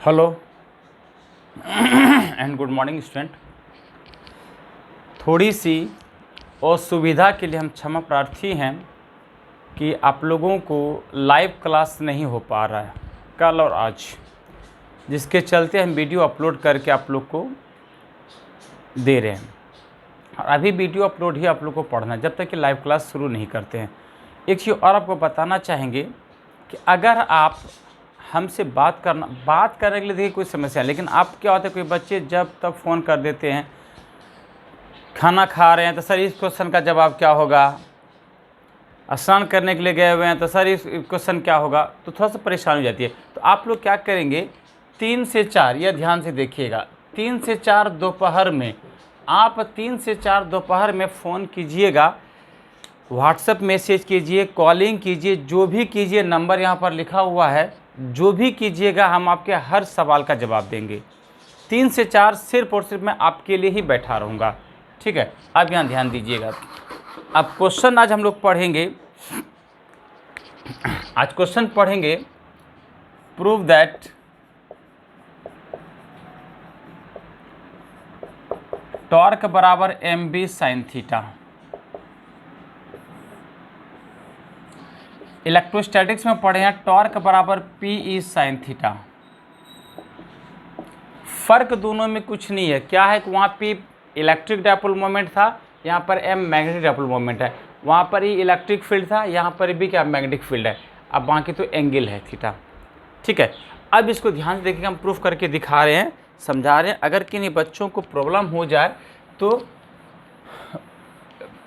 Hello and good morning student. थोड़ी सी असुविधा के लिए हम क्षमा प्रार्थी हैं कि आप लोगों को लाइव क्लास नहीं हो पा रहा है कल और आज, जिसके चलते हम वीडियो अपलोड करके आप लोग को दे रहे हैं। और अभी वीडियो अपलोड ही आप लोग को पढ़ना है जब तक कि लाइव क्लास शुरू नहीं करते हैं। एक चीज़ और आपको बताना चाहेंगे कि अगर आप हमसे बात करने के लिए देखिए कोई समस्या है, लेकिन आप क्या होता है, कोई बच्चे जब तब फ़ोन कर देते हैं, खाना खा रहे हैं तो सर इस क्वेश्चन का जवाब क्या होगा, स्नान करने के लिए गए हुए हैं तो सर इस क्वेश्चन क्या होगा, तो थोड़ा सा परेशानी हो जाती है। तो आप लोग क्या करेंगे, 3 से 4, यह ध्यान से देखिएगा, 3 से 4 दोपहर में, आप 3 से 4 दोपहर में फ़ोन कीजिएगा, व्हाट्सएप मैसेज कीजिए, कॉलिंग कीजिए, जो भी कीजिए, नंबर यहाँ पर लिखा हुआ है, जो भी कीजिएगा हम आपके हर सवाल का जवाब देंगे। 3 से 4 सिर्फ और सिर्फ मैं आपके लिए ही बैठा रहूँगा, ठीक है। अब यहाँ ध्यान दीजिएगा। अब क्वेश्चन आज हम लोग पढ़ेंगे, प्रूव दैट टॉर्क बराबर mv sin थीटा। इलेक्ट्रोस्टैटिक्स में पढ़े हैं टॉर्क बराबर PE sin थीटा। फ़र्क दोनों में कुछ नहीं है, क्या है कि वहाँ P इलेक्ट्रिक डायपोल मोमेंट था, यहाँ पर M मैग्नेटिक डायपोल मोमेंट है, वहाँ पर ही इलेक्ट्रिक फील्ड था, यहाँ पर भी क्या मैग्नेटिक फील्ड है। अब बाकी तो एंगल है थीटा, ठीक है। अब इसको ध्यान से देखिए, हम प्रूफ करके दिखा रहे हैं, समझा रहे हैं। अगर किन्हीं बच्चों को प्रॉब्लम हो जाए तो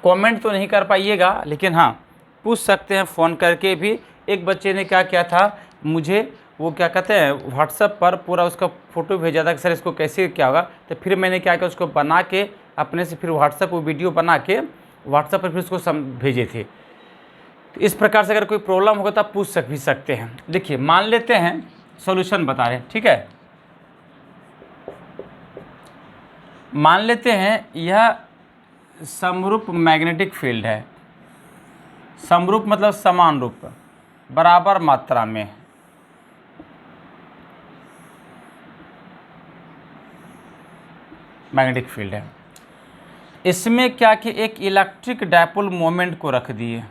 कमेंट तो नहीं कर पाइएगा, लेकिन हाँ पूछ सकते हैं फ़ोन करके भी। एक बच्चे ने क्या किया था, मुझे वो क्या कहते हैं व्हाट्सएप पर पूरा उसका फ़ोटो भेजा था कि सर इसको कैसे क्या होगा, तो फिर मैंने क्या किया, उसको बना के अपने से फिर व्हाट्सएप वो वीडियो बना के व्हाट्सएप पर फिर उसको भेजे थे। तो इस प्रकार से अगर कोई प्रॉब्लम होगा तो आप पूछ भी सकते हैं। देखिए मान लेते हैं सॉल्यूशन बता रहे हैं, ठीक है। मान लेते हैं यह समरूप मैग्नेटिक फील्ड है, समरूप मतलब समान रूप, बराबर मात्रा में, मैग्नेटिक फील्ड है। इसमें क्या कि एक इलेक्ट्रिक डायपोल मोमेंट को रख दिए,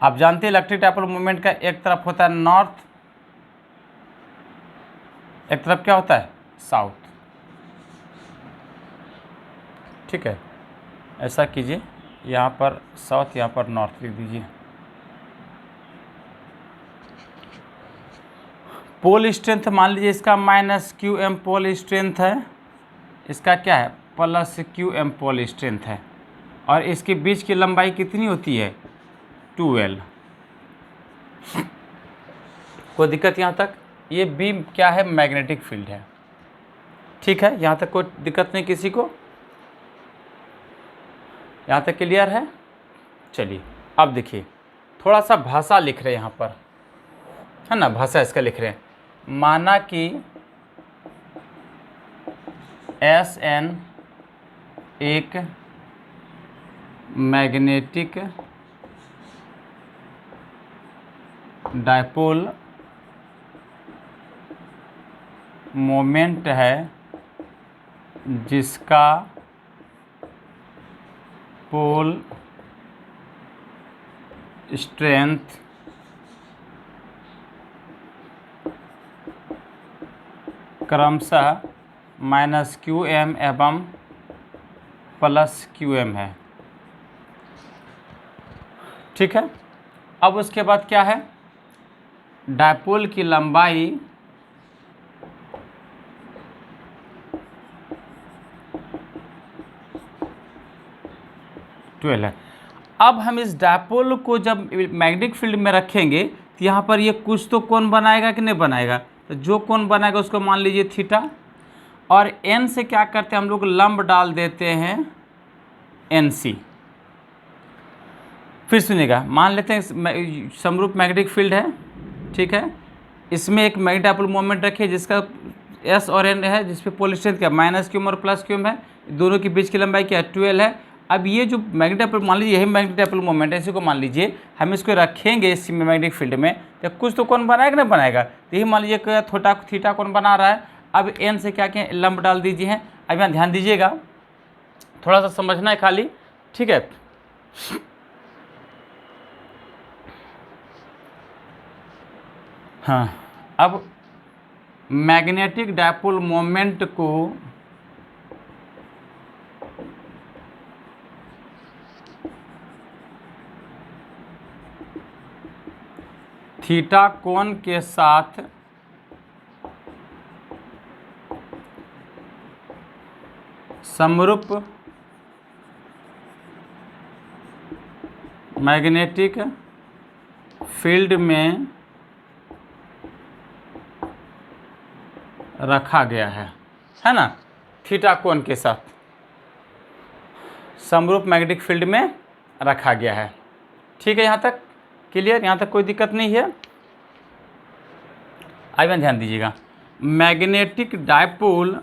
आप जानते हैं इलेक्ट्रिक डायपोल मोमेंट का एक तरफ होता है नॉर्थ, एक तरफ क्या होता है साउथ, ठीक है। ऐसा कीजिए, यहाँ पर साउथ, यहाँ पर नॉर्थ लिख दीजिए। पोल स्ट्रेंथ मान लीजिए इसका -QM पोल स्ट्रेंथ है, इसका क्या है +QM पोल स्ट्रेंथ है, और इसके बीच की लंबाई कितनी होती है 2L। कोई दिक्कत यहाँ तक? ये बीम क्या है मैग्नेटिक फील्ड है, ठीक है। यहाँ तक कोई दिक्कत नहीं किसी को, यहाँ तक क्लियर है। चलिए अब देखिए, थोड़ा सा भाषा लिख रहे हैं यहाँ पर, है ना, भाषा इसका लिख रहे हैं। माना कि SN एक मैग्नेटिक डायपोल मोमेंट है जिसका पोल स्ट्रेंथ क्रमशः -QM एवं +QM है, ठीक है। अब उसके बाद क्या है, डायपोल की लंबाई है। अब हम इस डायपोल को जब मैग्नेटिक फील्ड में रखेंगे तो यहाँ पर ये कुछ तो कोण बनाएगा कि नहीं बनाएगा, तो जो कोण बनाएगा उसको मान लीजिए थीटा, और n से क्या करते हैं हम लोग लंब डाल देते हैं NC। फिर सुनिएगा, मान लेते हैं समरूप मैग्नेटिक फील्ड है, ठीक है। इसमें एक मैग्नेटिक डायपोल मोमेंट रखिए जिसका S और N है, जिस पे पोल स्ट्रेंथ क्या -Q और +Q है, दोनों के बीच की लंबाई क्या है 12 है। अब ये जो मैग्नेटिक डायपोल, मान लीजिए यही मैग्नेटिक डायपोल मोमेंट है, इसी को मान लीजिए हम इसको रखेंगे इस मैग्नेटिक फील्ड में, तो कुछ तो कौन बनाएगा ना बनाएगा। तो यही मान लीजिए थीटा कौन बना रहा है। अब एन से क्या किया, लंब डाल दीजिए हैं। अब यहाँ ध्यान दीजिएगा, थोड़ा सा समझना है खाली, ठीक है। हाँ, अब मैग्नेटिक डायपोल मोमेंट को थीटा कोण के साथ समरूप मैग्नेटिक फील्ड में रखा गया है ना। थीटा कोण के साथ समरूप मैग्नेटिक फील्ड में रखा गया है। ठीक है, यहाँ तक क्लियर, यहाँ तक कोई दिक्कत नहीं है। आइए ध्यान दीजिएगा, मैग्नेटिक डायपोल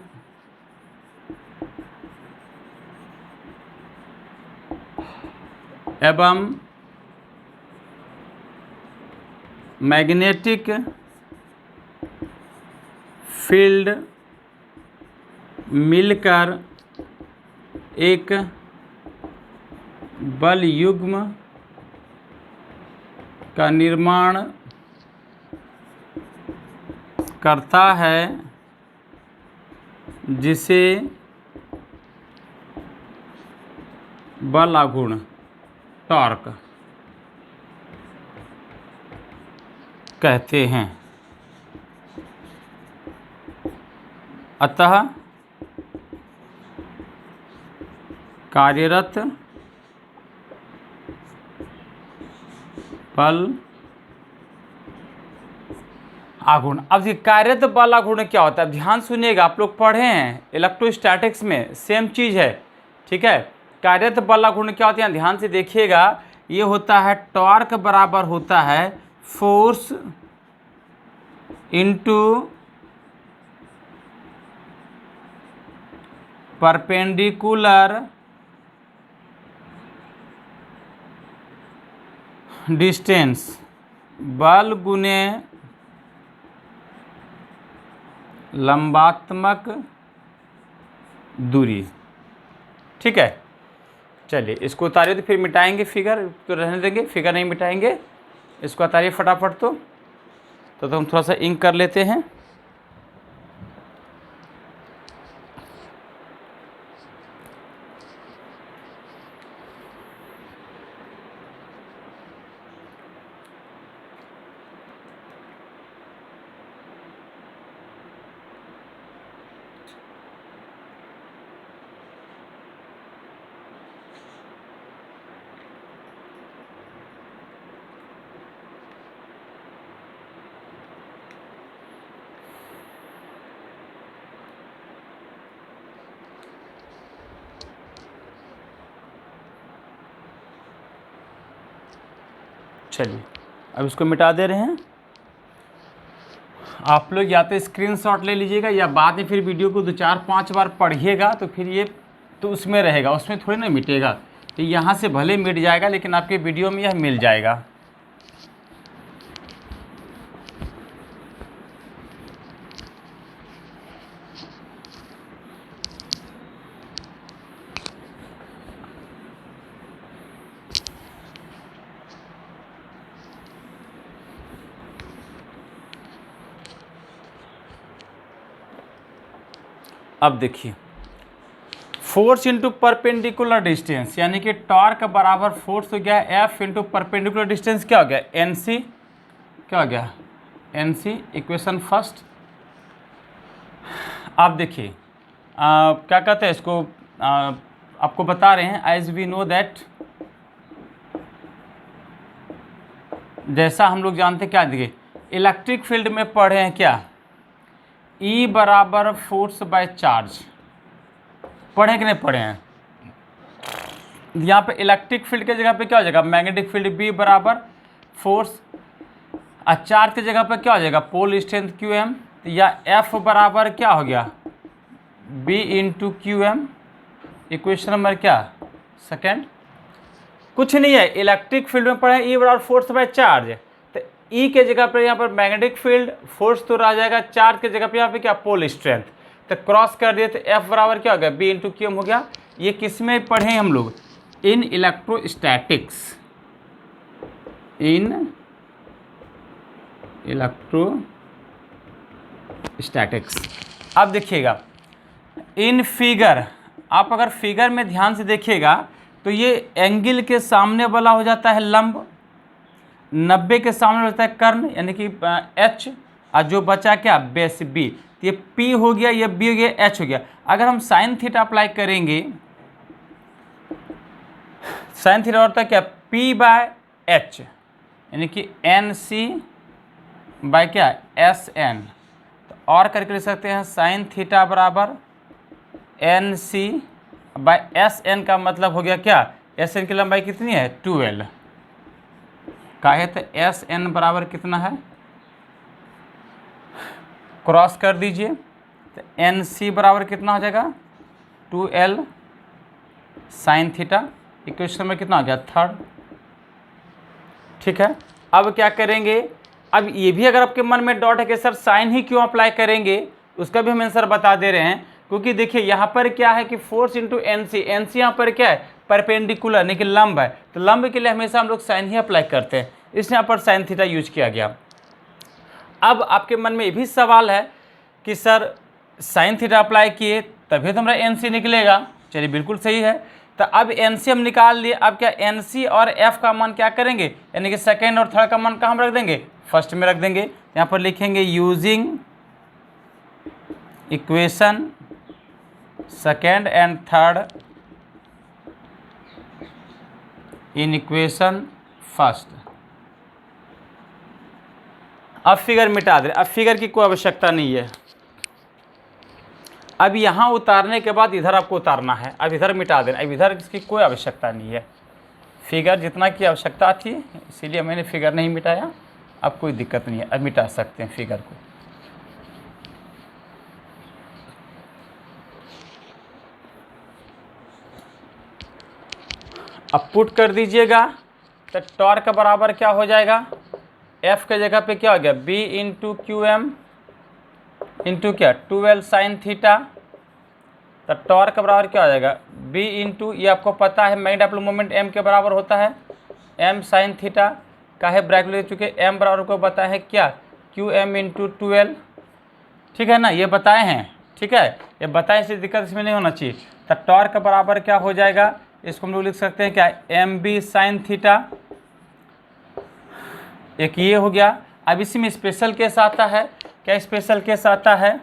एवं मैग्नेटिक फील्ड मिलकर एक बल युग्म का निर्माण करता है, जिसे बल आघूर्ण टॉर्क कहते हैं। अतः कार्यरत बल आघूर्ण। अब ये कार्यरत बल आघूर्ण क्या होता है, अब ध्यान सुनिएगा, आप लोग पढ़े हैं इलेक्ट्रोस्टैटिक्स में, सेम चीज़ है, ठीक है। कार्यरत बल आघूर्ण क्या होता है, ध्यान से देखिएगा, ये होता है टॉर्क बराबर होता है फोर्स इनटू परपेंडिकुलर डिस्टेंस, बल गुने लंबात्मक दूरी। ठीक है, चलिए इसको उतारिए, तो फिर मिटाएंगे फिगर, तो रहने देंगे, फिगर नहीं मिटाएंगे, इसको उतारिए फटाफट। तो हम थोड़ा सा इंक कर लेते हैं। चलिए अब इसको मिटा दे रहे हैं। आप लोग या तो स्क्रीनशॉट ले लीजिएगा या बाद में फिर वीडियो को 2-4-5 बार पढ़िएगा, तो फिर ये तो उसमें रहेगा, उसमें थोड़ी ना मिटेगा। तो यहाँ से भले मिट जाएगा, लेकिन आपके वीडियो में यह मिल जाएगा। अब देखिए, फोर्स इंटू परपेंडिकुलर डिस्टेंस, यानी कि टॉर्क बराबर फोर्स हो गया एफ इंटू परपेंडिकुलर डिस्टेंस, क्या हो गया एन सी, क्या हो गया एन सी, इक्वेशन फर्स्ट। आप देखिए क्या कहते हैं इसको, आपको बता रहे हैं, एज वी नो दैट, जैसा हम लोग जानते हैं, क्या देखिए इलेक्ट्रिक फील्ड में पढ़े हैं क्या, E बराबर फोर्स बाय चार्ज, पढ़े कि नहीं पढ़े हैं। यहाँ पे इलेक्ट्रिक फील्ड के जगह पे क्या हो जाएगा, मैग्नेटिक फील्ड B बराबर फोर्स, और चार्ज की जगह पे क्या हो जाएगा, पोल स्ट्रेंथ QM, या F बराबर क्या हो गया B into QM, equation number क्या सेकेंड, कुछ नहीं है, इलेक्ट्रिक फील्ड में पढ़े ई बराबर फोर्स बाय चार्ज, तो ई के जगह पर यहाँ पर मैग्नेटिक फील्ड, फोर्स तो रह जाएगा, चार्ज के जगह पर यहाँ पे क्या पोल स्ट्रेंथ, तो क्रॉस कर दिए तो एफ बराबर क्या हो गया बी इंटू क्यू एम हो गया। ये किस में पढ़े हम लोग, इन इलेक्ट्रोस्टैटिक्स, इन इलेक्ट्रोस्टैटिक्स। अब देखिएगा इन फिगर, आप अगर फिगर में ध्यान से देखिएगा तो ये एंगल के सामने वाला हो जाता है लंब, 90 के सामने होता है कर्ण यानी कि एच, और जो बचा क्या बेस बी, तो ये पी हो गया, ये बी हो गया, एच हो गया। अगर हम साइन थीटा अप्लाई करेंगे, साइन थीटा होता है क्या पी बाय एच यानी कि एन सी बाय क्या एस एन, तो और करके लिख सकते हैं साइन थीटा बराबर n c by s n का मतलब हो गया क्या, एस एन की लंबाई कितनी है 12 का है, तो एस एन बराबर कितना है, क्रॉस कर दीजिए, तो एन सी बराबर कितना हो जाएगा 2L साइन थीटा, इक्वेशन में कितना हो गया थर्ड। ठीक है, अब क्या करेंगे, अब ये भी अगर आपके मन में डॉट है कि सर साइन ही क्यों अप्लाई करेंगे, उसका भी हम आंसर बता दे रहे हैं, क्योंकि देखिए यहाँ पर क्या है कि force into n c, n c यहाँ पर क्या है परपेंडिकुलर यानी कि लंब है, तो लंब के लिए हमेशा हम लोग साइन ही अप्लाई करते हैं, इसलिए यहाँ पर साइन थीटा यूज किया गया। अब आपके मन में ये भी सवाल है कि सर साइन थीटा अप्लाई किए तभी तो हमारा एन सी निकलेगा, चलिए बिल्कुल सही है, तो अब एन सी हम निकाल लिए, अब क्या एन सी और एफ का मान क्या करेंगे, यानी कि सेकेंड और थर्ड का मान कहाँ हम रख देंगे, फर्स्ट में रख देंगे, यहाँ पर लिखेंगे using equation second and third in equation first. अब फिगर मिटा दे, अब फिगर की कोई आवश्यकता नहीं है, अब यहाँ उतारने के बाद इधर आपको उतारना है, अब इधर मिटा देना, अब इधर इसकी कोई आवश्यकता नहीं है, फिगर जितना की आवश्यकता थी इसीलिए मैंने फिगर नहीं मिटाया, अब कोई दिक्कत नहीं है, अब मिटा सकते हैं फिगर को। अब पुट कर दीजिएगा, तो टॉर्क का बराबर क्या हो जाएगा, एफ के जगह पे क्या हो गया b into q m into क्या 12 साइन थीटा, तो टॉर्क का बराबर क्या हो जाएगा बी इंटू, ये आपको पता है मैग्नेटिक मोमेंट एम के बराबर होता है, एम साइन थीटा का है ब्रैकेट ले चुके, एम बराबर को बताया है क्या क्यू एम इंटू 12, ठीक है ना, ये बताए हैं, ठीक है, ये बताए, इससे दिक्कत इसमें नहीं होना चाहिए। तो टॉर्क का बराबर क्या हो जाएगा, इसको हम लोग लिख सकते हैं क्या एम बी साइन थीटा, एक ये हो गया। अब इसी में स्पेशल केस आता है, क्या स्पेशल केस आता है,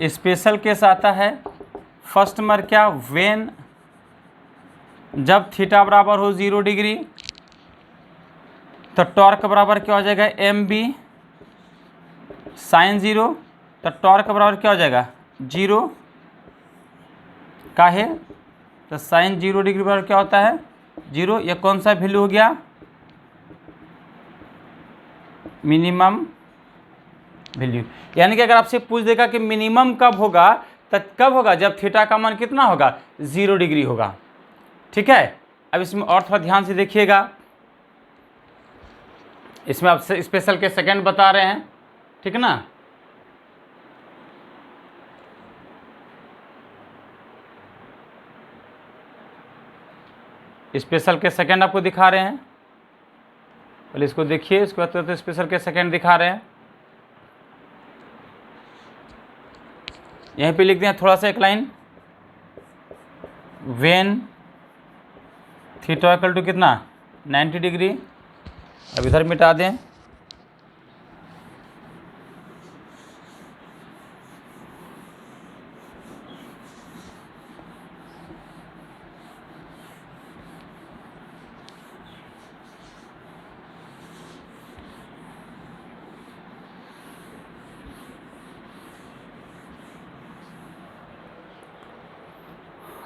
स्पेशल केस आता है फर्स्ट नंबर क्या वेन, जब थीटा बराबर हो 0 डिग्री, तो टॉर्क बराबर क्या हो जाएगा एम बी साइन 0, तो टॉर्क बराबर क्या हो जाएगा 0 का है, तो साइन 0 डिग्री बराबर क्या होता है 0, ये कौन सा वैल्यू हो गया मिनिमम वैल्यू, यानी कि अगर आपसे पूछ देगा कि मिनिमम कब होगा, तब कब होगा जब थीटा का मान कितना होगा 0 डिग्री होगा। ठीक है, अब इसमें और थोड़ा ध्यान से देखिएगा, इसमें आप स्पेशल के सेकंड बता रहे हैं, ठीक है ना, स्पेशल के सेकंड आपको दिखा रहे हैं, पहले इसको देखिए, इसके बाद तो स्पेशल के सेकंड दिखा रहे हैं, यहीं पे लिख दिया थोड़ा सा एक line, when theta equal to कितना 90 डिग्री, अब इधर मिटा दें,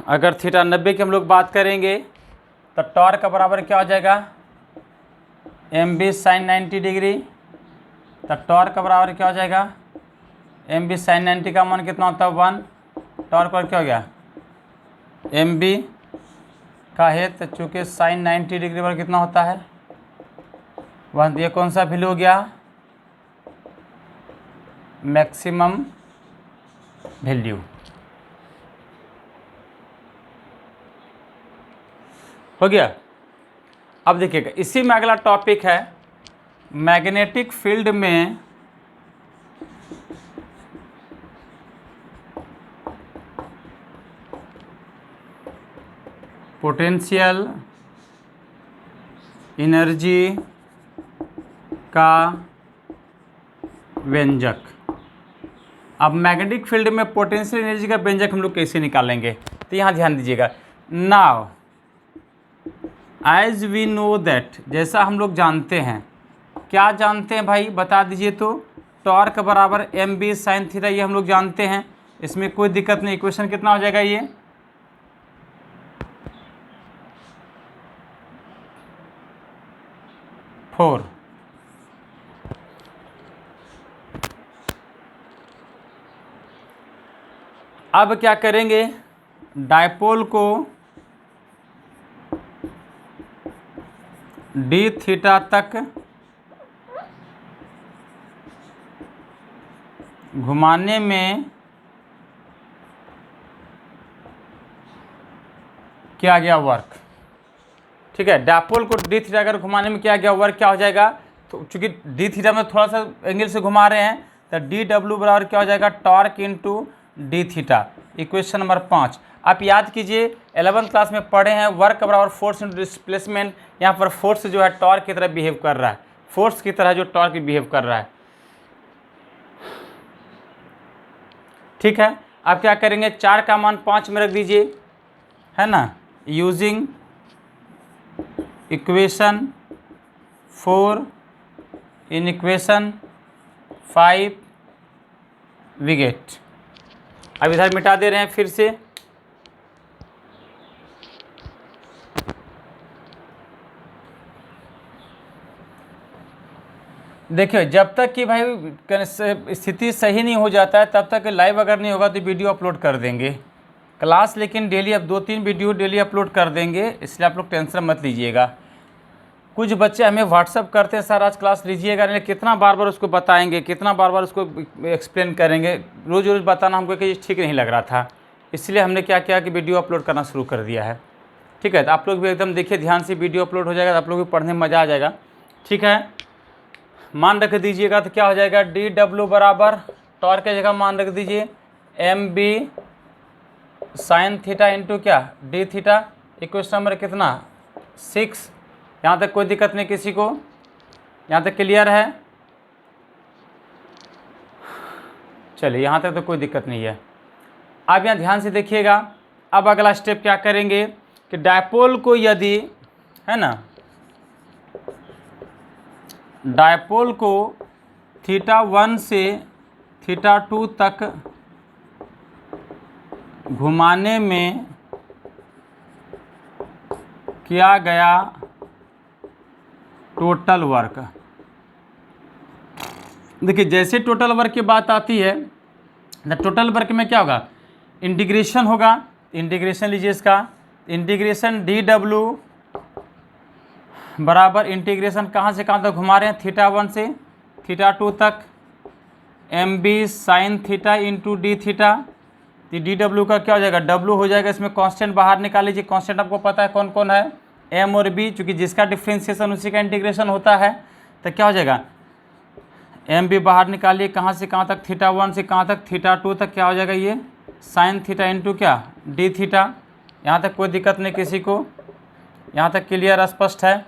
अगर थीटा 90 की हम लोग बात करेंगे तो टॉर्क का बराबर क्या हो जाएगा एम बी साइन 90 डिग्री, तो टॉर्क का बराबर क्या हो जाएगा एम बी साइन 90 का मान कितना होता है 1, टॉर्क पर क्या हो गया एम बी का है, तो चूँकि साइन 90 डिग्री पर कितना होता है 1, ये कौन सा वैल्यू हो गया मैक्सिमम वैल्यू। हो गया। अब देखिएगा इसी में अगला टॉपिक है मैग्नेटिक फील्ड में पोटेंशियल एनर्जी का व्यंजक। अब मैग्नेटिक फील्ड में पोटेंशियल एनर्जी का व्यंजक हम लोग कैसे निकालेंगे, तो यहाँ ध्यान दीजिएगा। Now as we know that, जैसा हम लोग जानते हैं, क्या जानते हैं भाई बता दीजिए तो, टॉर्क बराबर एम बी साइन थीटा, ये हम लोग जानते हैं, इसमें कोई दिक्कत नहीं। इक्वेशन कितना हो जाएगा ये 4। अब क्या करेंगे, डायपोल को डी थीटा तक घुमाने में किया गया वर्क। ठीक है, डायपोल को डी थीटा अगर घुमाने में किया गया वर्क क्या हो जाएगा, तो चूंकि डी थीटा में थोड़ा सा एंगल से घुमा रहे हैं, तो डी डब्ल्यू बराबर क्या हो जाएगा torque into D theta. Equation number 5 आप याद कीजिए, 11th क्लास में पढ़े हैं, वर्क बराबर फोर्स इंटू डिस्प्लेसमेंट। यहाँ पर फोर्स जो है टॉर्क की तरह बिहेव कर रहा है, फोर्स की तरह जो टॉर्क बिहेव कर रहा है। ठीक है, अब क्या करेंगे, 4 का मान 5 में रख दीजिए, है ना, using equation 4 in equation 5 we get. अब इधर मिटा दे रहे हैं फिर से, देखिए जब तक कि भाई स्थिति सही नहीं हो जाता है तब तक लाइव अगर नहीं होगा तो वीडियो अपलोड कर देंगे क्लास, लेकिन डेली अब 2-3 वीडियो डेली अपलोड कर देंगे, इसलिए आप लोग टेंशन मत लीजिएगा। कुछ बच्चे हमें व्हाट्सअप करते हैं सर आज क्लास लीजिएगा, नहीं कितना बार बार उसको बताएंगे, कितना बार बार उसको एक्सप्लेन करेंगे, रोज़ रोज़ बताना हमको कि ठीक नहीं लग रहा था, इसलिए हमने क्या किया कि वीडियो अपलोड करना शुरू कर दिया है। ठीक है, तो आप लोग भी एकदम देखिए ध्यान से, वीडियो अपलोड हो जाएगा तो आप लोग भी पढ़ने में मज़ा आ जाएगा। ठीक है, मान रख दीजिएगा तो क्या हो जाएगा, डी डब्ल्यू बराबर टॉर्क की जगह मान रख दीजिए m B sine theta into क्या डी थीटा। इक्वेशन नंबर कितना 6। यहाँ तक कोई दिक्कत नहीं किसी को, यहाँ तक क्लियर है, चलिए यहाँ तक तो कोई दिक्कत नहीं है। अब यहाँ ध्यान से देखिएगा, अब अगला स्टेप क्या करेंगे कि डायपोल को यदि, है ना, डायपोल को थीटा 1 से थीटा 2 तक घुमाने में किया गया टोटल वर्क। देखिए जैसे टोटल वर्क की बात आती है, टोटल वर्क में क्या होगा, इंटीग्रेशन होगा, इंटीग्रेशन लीजिए इसका, इंटीग्रेशन डी डब्ल्यू बराबर इंटीग्रेशन कहाँ से कहाँ तक घुमा रहे हैं, थीटा 1 से थीटा 2 तक, M B sine theta into D theta. तो डी डब्ल्यू का क्या हो जाएगा, डब्ल्यू हो जाएगा, इसमें कांस्टेंट बाहर निकाल लीजिए, कांस्टेंट आपको पता है कौन कौन है, एम और बी, चूँकि जिसका डिफ्रेंशिएशन उसी का इंटीग्रेशन होता है, तो क्या हो जाएगा एम बी बाहर निकालिए, कहाँ से कहाँ तक, थीटा 1 से कहाँ तक, थीटा 2 तक, क्या हो जाएगा ये साइन थीटा इंटू क्या डी थीटा। यहाँ तक कोई दिक्कत नहीं किसी को, यहाँ तक क्लियर स्पष्ट है,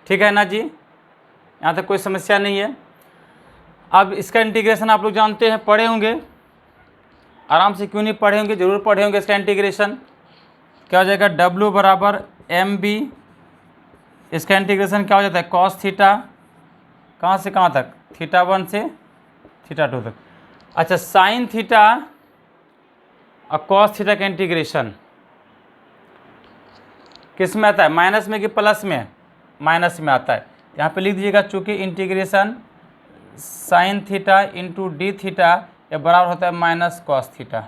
ठीक है ना जी, यहाँ तक कोई समस्या नहीं है। अब इसका इंटीग्रेशन आप लोग जानते हैं, पढ़े होंगे, आराम से क्यों नहीं पढ़े होंगे, जरूर पढ़े होंगे। इसका इंटीग्रेशन क्या हो जाएगा, डब्ल्यू बराबर एम बी, इसका इंटीग्रेशन क्या हो जाता है कॉस थीटा, कहाँ से कहाँ तक, थीटा 1 से थीटा 2 तक। अच्छा, साइन थीटा और कॉस थीटा का इंटीग्रेशन किस में आता है, माइनस में कि प्लस में, माइनस में आता है। यहाँ पे लिख दीजिएगा, चूँकि integration sign theta into D theta ये बराबर होता है माइनस कॉस थीटा।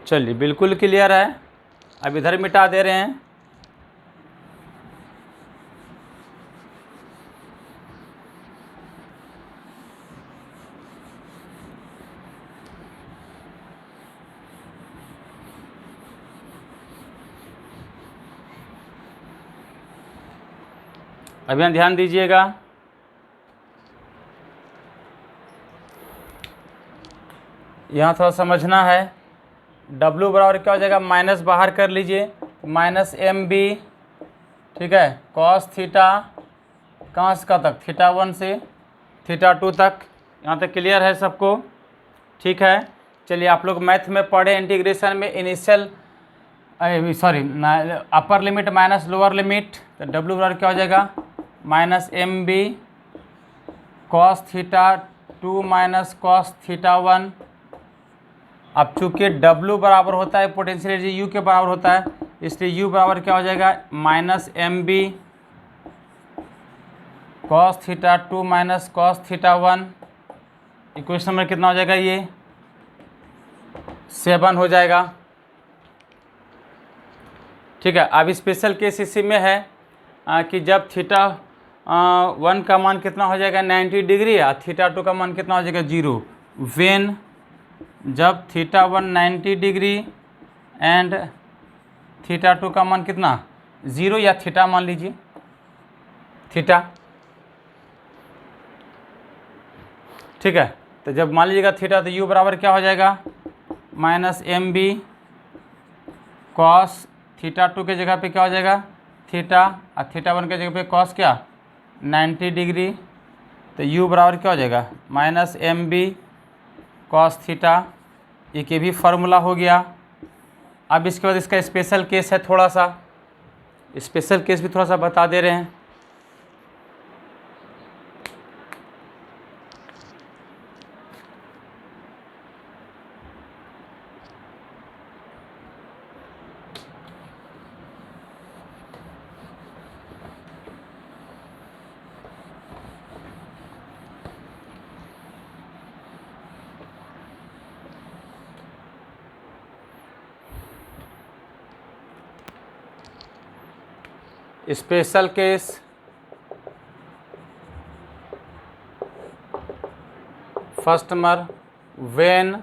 चलिए बिल्कुल क्लियर है। अब इधर मिटा दे रहे हैं। अब यहाँ ध्यान दीजिएगा, यहाँ थोड़ा समझना है। W बराबर क्या हो जाएगा, माइनस बाहर कर लीजिए, माइनस एम बी, ठीक है, कॉस थीटा, कहाँ से कहाँ तक, थीटा 1 से थीटा 2 तक। यहाँ तक क्लियर है सबको, ठीक है। चलिए आप लोग मैथ में पढ़े इंटीग्रेशन में initial upper limit minus lower limit, तो W बराबर क्या हो जाएगा, minus m b cos theta 2 minus cos theta 1। अब चूँकि W बराबर होता है पोटेंशियल एनर्जी U के बराबर होता है, इसलिए U बराबर क्या हो जाएगा, minus m b cos theta 2 minus cos theta 1। Equation number कितना हो जाएगा, ये 7 हो जाएगा, ठीक है। अब स्पेशल केस इसी में है कि जब थीटा 1 का मान कितना हो जाएगा 90 डिग्री और थीटा 2 का मान कितना हो जाएगा 0। वेन जब थीटा 1 90 डिग्री एंड थीटा 2 का मान कितना 0, या थीटा मान लीजिए, थीटा, ठीक है। तो जब मान लीजिएगा थीटा, तो U बराबर क्या हो जाएगा, minus m b cos theta 2 के जगह पे क्या हो जाएगा थीटा, और थीटा 1 के जगह पे कॉस क्या 90 डिग्री, तो U बराबर क्या हो जाएगा, minus m b cos theta. एक ये भी फार्मूला हो गया। अब इसके बाद इसका स्पेशल केस है, थोड़ा सा स्पेशल केस भी थोड़ा सा बता दे रहे हैं। Special case first number, when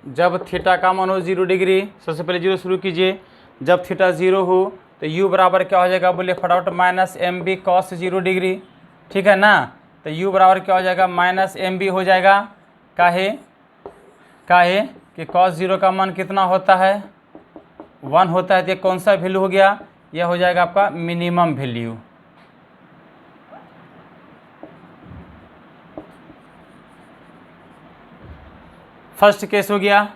जब थीटा का मान हो 0 डिग्री, सबसे पहले 0 शुरू कीजिए, जब थीटा 0 हो तो U बराबर क्या हो जाएगा, बोलिए फटाफट, minus m b cos 0 degree, ठीक है ना। तो U बराबर क्या हो जाएगा, माइनस एम बी हो जाएगा। काहे कि कॉस 0 का मान कितना होता है 1 होता है, तो ये कौन सा वैल्यू हो गया, यह हो जाएगा आपका मिनिमम वैल्यू। फर्स्ट केस हो गया,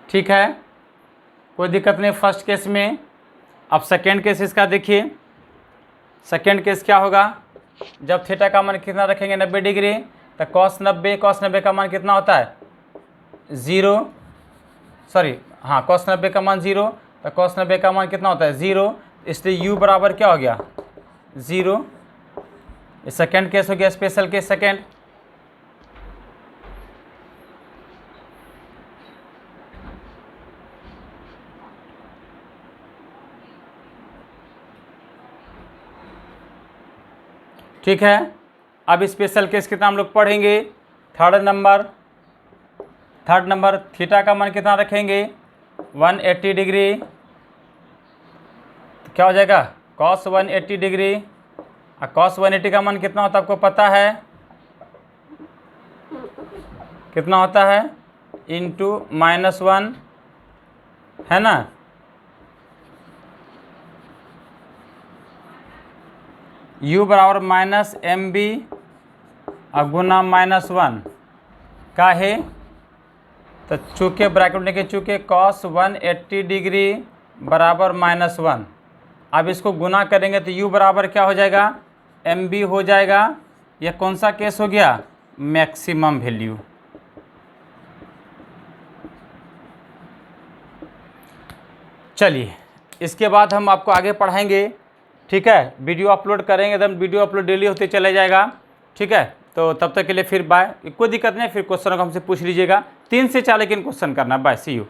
ठीक है, कोई दिक्कत नहीं फर्स्ट केस में। अब सेकेंड केस इसका देखिए, सेकेंड केस क्या होगा, जब थीटा का मान कितना रखेंगे 90 डिग्री, तो कॉस 90 का मान कितना होता है 0, कॉस 90 का मान 0, तो कॉस 90 का मान कितना होता है 0, इसलिए U बराबर क्या हो गया 0। सेकेंड केस हो गया, स्पेशल केस सेकेंड। ठीक है, अब स्पेशल केस कितना हम लोग पढ़ेंगे, थर्ड नंबर थीटा का मान कितना रखेंगे 180 डिग्री, तो क्या हो जाएगा कॉस 180 डिग्री, और कॉस 180 का मान कितना होता है आपको पता है, कितना होता है इंटू -1, है ना। U बराबर माइनस एम बी गुना -1, काहे, तो चूँकि ब्रैकेट लेके चूँकि कॉस 180 डिग्री बराबर -1, अब इसको गुना करेंगे तो U बराबर क्या हो जाएगा एम बी हो जाएगा। यह कौन सा केस हो गया, मैक्सिमम वैल्यू। चलिए इसके बाद हम आपको आगे पढ़ाएंगे, ठीक है, वीडियो अपलोड करेंगे, एकदम वीडियो अपलोड डेली होते चले जाएगा, ठीक है। तो तब तक के लिए फिर बाय, कोई दिक्कत नहीं, फिर क्वेश्चन को हमसे पूछ लीजिएगा। 3 से 4 लेकिन क्वेश्चन करना। Bye, see you.